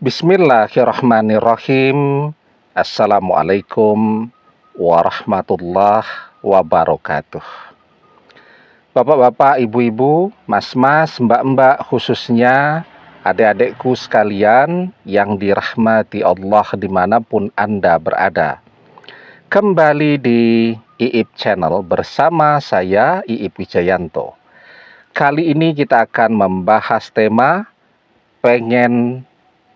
Bismillahirrahmanirrahim. Assalamualaikum warahmatullahi wabarakatuh. Bapak-bapak, ibu-ibu, mas-mas, mbak-mbak, khususnya adik-adikku sekalian yang dirahmati Allah dimanapun Anda berada. Kembali di IIP Channel bersama saya, IIP Wijayanto. Kali ini kita akan membahas tema pengen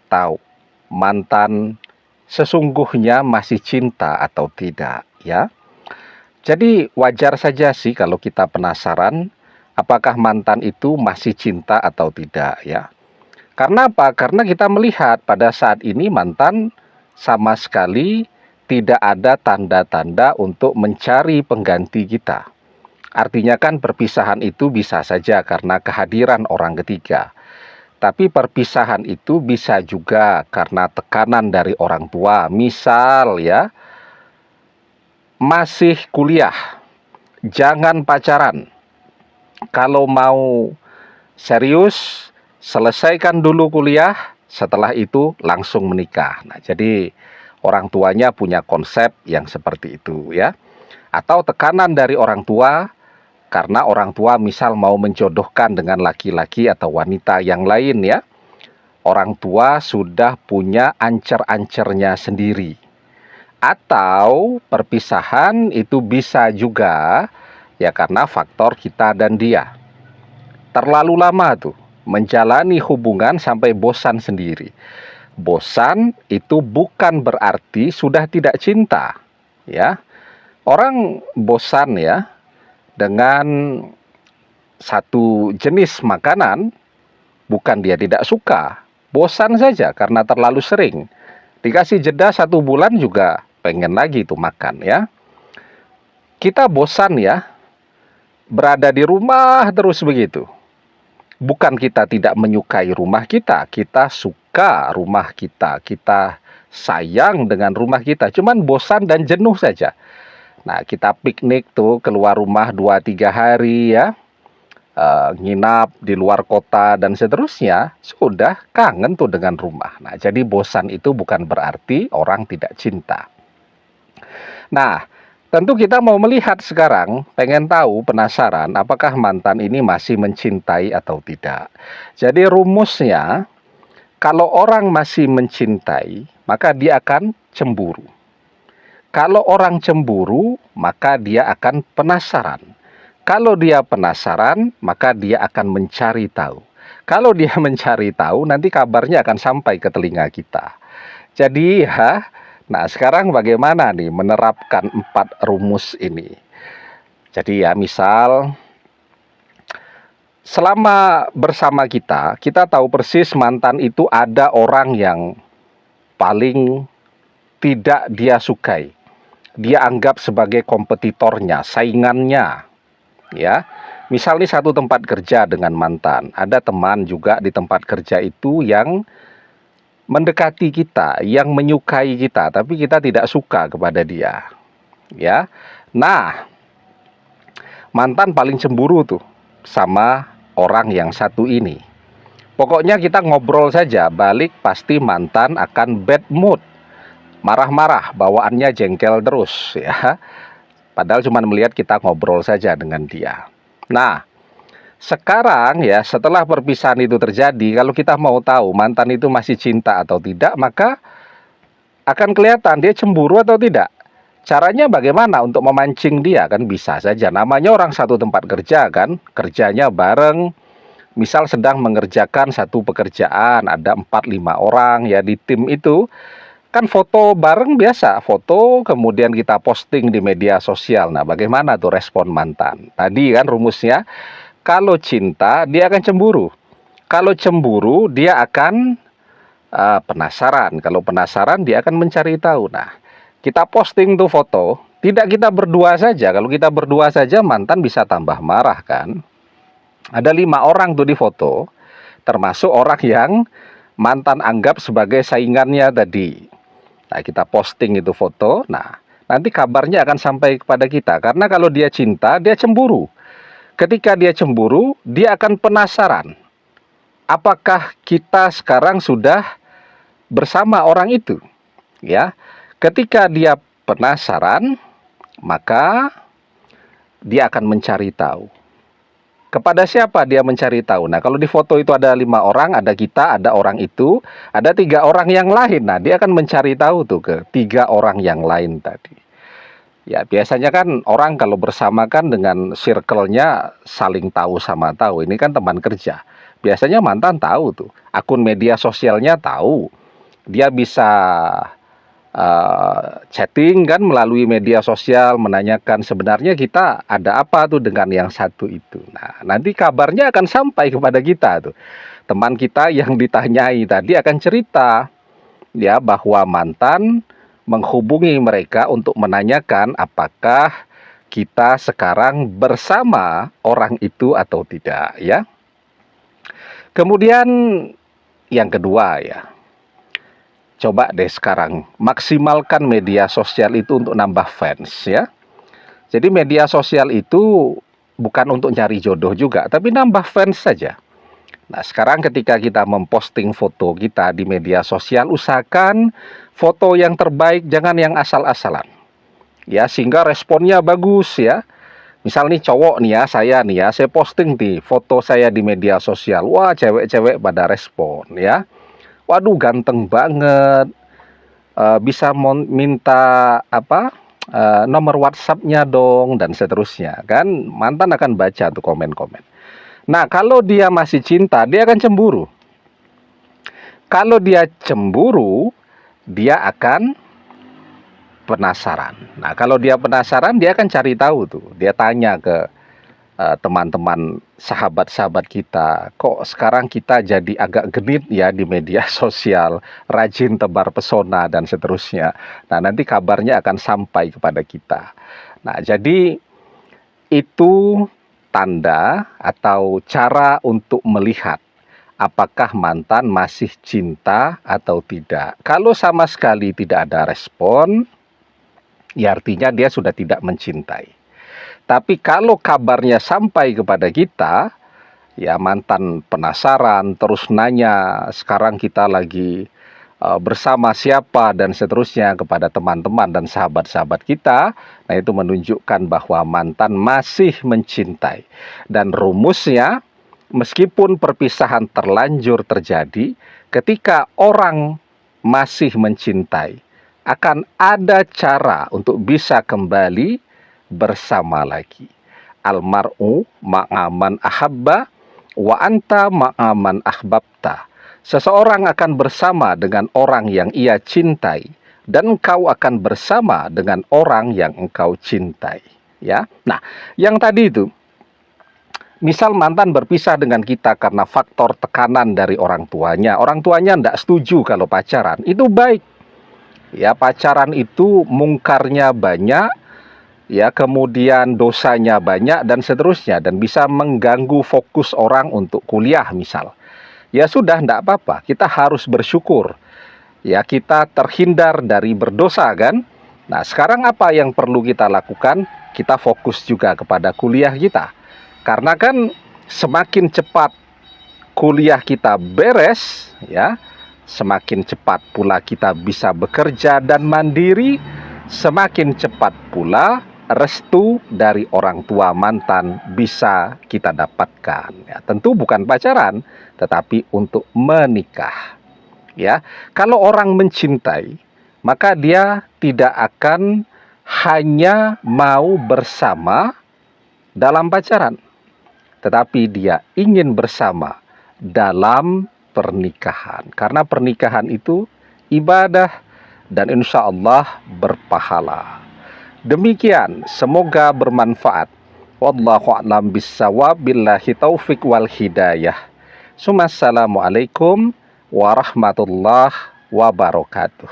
tahu mantan sesungguhnya masih cinta atau tidak, ya. Jadi wajar saja sih kalau kita penasaran apakah mantan itu masih cinta atau tidak, ya. Karena apa? Karena kita melihat pada saat ini mantan sama sekali tidak ada tanda-tanda untuk mencari pengganti kita. Artinya kan perpisahan itu bisa saja karena kehadiran orang ketiga. Tapi perpisahan itu bisa juga karena tekanan dari orang tua. Misal ya, masih kuliah, jangan pacaran. Kalau mau serius, selesaikan dulu kuliah, setelah itu langsung menikah. Nah, jadi orang tuanya punya konsep yang seperti itu ya. Atau tekanan dari orang tua, karena orang tua misal mau menjodohkan dengan laki-laki atau wanita yang lain ya. Orang tua sudah punya ancer-ancernya sendiri. Atau perpisahan itu bisa juga ya karena faktor kita dan dia. Terlalu lama tuh menjalani hubungan sampai bosan sendiri. Bosan itu bukan berarti sudah tidak cinta ya. Orang bosan ya dengan satu jenis makanan, bukan dia tidak suka, bosan saja karena terlalu sering. Dikasih jeda 1 bulan juga pengen lagi itu makan ya. Kita bosan ya, berada di rumah terus begitu. Bukan kita tidak menyukai rumah kita, kita suka rumah kita, kita sayang dengan rumah kita, cuman bosan dan jenuh saja. Nah, kita piknik tuh keluar rumah 2-3 hari ya, nginap di luar kota dan seterusnya, sudah kangen tuh dengan rumah. Nah, jadi bosan itu bukan berarti orang tidak cinta. Nah, tentu kita mau melihat sekarang, pengen tahu, penasaran, apakah mantan ini masih mencintai atau tidak. Jadi rumusnya, kalau orang masih mencintai, maka dia akan cemburu. Kalau orang cemburu, maka dia akan penasaran. Kalau dia penasaran, maka dia akan mencari tahu. Kalau dia mencari tahu, nanti kabarnya akan sampai ke telinga kita. Jadi ya, nah sekarang bagaimana nih menerapkan 4 rumus ini? Jadi ya misal, selama bersama kita, kita tahu persis mantan itu ada orang yang paling tidak dia sukai. Dia anggap sebagai kompetitornya, saingannya, ya. Misal nih satu tempat kerja dengan mantan, ada teman juga di tempat kerja itu yang mendekati kita, yang menyukai kita, tapi kita tidak suka kepada dia, ya. Nah, mantan paling cemburu tuh sama orang yang satu ini. Pokoknya kita ngobrol saja, balik pasti mantan akan bad mood. Marah-marah, bawaannya jengkel terus ya. Padahal cuma melihat kita ngobrol saja dengan dia. Nah, sekarang ya setelah perpisahan itu terjadi, kalau kita mau tahu mantan itu masih cinta atau tidak, maka akan kelihatan dia cemburu atau tidak. Caranya bagaimana untuk memancing dia? Kan bisa saja, namanya orang satu tempat kerja kan, kerjanya bareng. Misal sedang mengerjakan satu pekerjaan, ada 4-5 orang ya di tim itu. Kan foto bareng biasa, foto kemudian kita posting di media sosial. Nah, bagaimana tuh respon mantan? Tadi kan rumusnya, kalau cinta dia akan cemburu. Kalau cemburu dia akan penasaran. Kalau penasaran dia akan mencari tahu. Nah, kita posting tuh foto, tidak kita berdua saja. Kalau kita berdua saja mantan bisa tambah marah kan. Ada 5 orang tuh di foto, termasuk orang yang mantan anggap sebagai saingannya tadi. Nah, kita posting itu foto. Nah, nanti kabarnya akan sampai kepada kita. Karena kalau dia cinta, dia cemburu. Ketika dia cemburu, dia akan penasaran. Apakah kita sekarang sudah bersama orang itu, ya. Ketika dia penasaran, maka dia akan mencari tahu. Kepada siapa dia mencari tahu? Nah, kalau di foto itu ada 5 orang, ada kita, ada orang itu, ada 3 orang yang lain. Nah, dia akan mencari tahu tuh ke 3 orang yang lain tadi. Ya, biasanya kan orang kalau bersama kan dengan circle-nya saling tahu sama tahu. Ini kan teman kerja. Biasanya mantan tahu tuh. Akun media sosialnya tahu. Dia bisa chatting kan melalui media sosial, menanyakan sebenarnya kita ada apa tuh dengan yang satu itu. Nah, nanti kabarnya akan sampai kepada kita tuh. Teman kita yang ditanyai tadi akan cerita ya bahwa mantan menghubungi mereka untuk menanyakan apakah kita sekarang bersama orang itu atau tidak, ya. Kemudian yang kedua, ya, coba deh sekarang maksimalkan media sosial itu untuk nambah fans, ya. Jadi media sosial itu bukan untuk nyari jodoh juga, tapi nambah fans saja. Nah, sekarang ketika kita memposting foto kita di media sosial, usahakan foto yang terbaik, jangan yang asal-asalan. Ya, sehingga responnya bagus, ya. Misal nih cowok nih ya, saya posting di foto saya di media sosial. Wah, cewek-cewek pada respon, ya. Waduh, ganteng banget. Bisa minta apa? Nomor WhatsApp-nya dong, dan seterusnya. Kan mantan akan baca tuh komen-komen. Nah, kalau dia masih cinta, dia akan cemburu. Kalau dia cemburu, dia akan penasaran. Nah, kalau dia penasaran, dia akan cari tahu tuh. Dia tanya ke teman-teman, sahabat-sahabat kita, kok sekarang kita jadi agak genit ya di media sosial, rajin tebar pesona, dan seterusnya. Nah, nanti kabarnya akan sampai kepada kita. Nah, jadi itu tanda atau cara untuk melihat apakah mantan masih cinta atau tidak. Kalau sama sekali tidak ada respon, ya artinya dia sudah tidak mencintai. Tapi kalau kabarnya sampai kepada kita, ya mantan penasaran, terus nanya, sekarang kita lagi bersama siapa, dan seterusnya kepada teman-teman dan sahabat-sahabat kita. Nah, itu menunjukkan bahwa mantan masih mencintai. Dan rumusnya, meskipun perpisahan terlanjur terjadi, ketika orang masih mencintai, akan ada cara untuk bisa kembali bersama lagi. Almar'u ma'aman ahabba wa anta ma'aman ahbabta. Seseorang akan bersama dengan orang yang ia cintai, dan engkau akan bersama dengan orang yang engkau cintai, ya. Nah, yang tadi itu, misal mantan berpisah dengan kita karena faktor tekanan dari orang tuanya tidak setuju kalau pacaran, itu baik. Ya, pacaran itu mungkarnya banyak, ya, kemudian dosanya banyak, dan seterusnya, dan bisa mengganggu fokus orang untuk kuliah misal. Ya sudah, tidak apa-apa, kita harus bersyukur. Ya, kita terhindar dari berdosa kan. Nah, sekarang apa yang perlu kita lakukan? Kita fokus juga kepada kuliah kita. Karena kan semakin cepat kuliah kita beres, ya, semakin cepat pula kita bisa bekerja dan mandiri, semakin cepat pula restu dari orang tua mantan bisa kita dapatkan. Ya, tentu bukan pacaran, tetapi untuk menikah. Ya, kalau orang mencintai, maka dia tidak akan hanya mau bersama dalam pacaran, tetapi dia ingin bersama dalam pernikahan. Karena pernikahan itu ibadah dan insya Allah berpahala. Demikian, semoga bermanfaat. Wallahu a'lam bissawab, billahi taufik wal hidayah. Assalamualaikum warahmatullahi wabarakatuh.